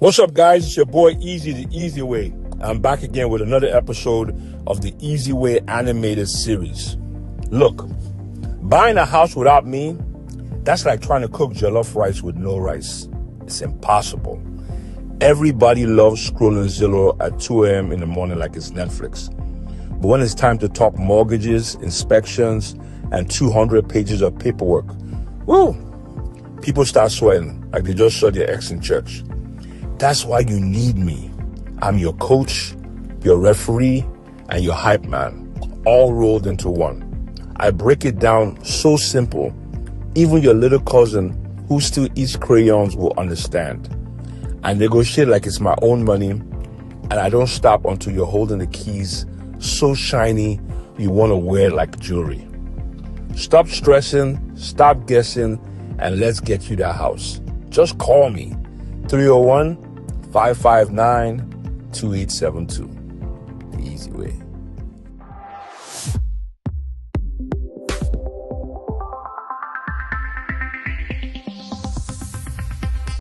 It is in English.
What's up, guys? It's your boy Easy, the Easy Way. I'm back again with another episode of the Eze Way Animated Series. Look, buying a house without me, that's like trying to cook jollof rice with no rice. It's impossible. Everybody loves scrolling Zillow at 2 a.m. in the morning like it's Netflix. But when it's time to talk mortgages, inspections, and 200 pages of paperwork, woo, people start sweating like they just saw their ex in church. That's why you need me. I'm your coach, your referee, and your hype man, all rolled into one. I break it down so simple, even your little cousin who still eats crayons will understand. I negotiate like it's my own money, and I don't stop until you're holding the keys so shiny you want to wear it like jewelry. Stop stressing, stop guessing, and let's get you that house. Just call me, 301-559-2872. The Easy Way.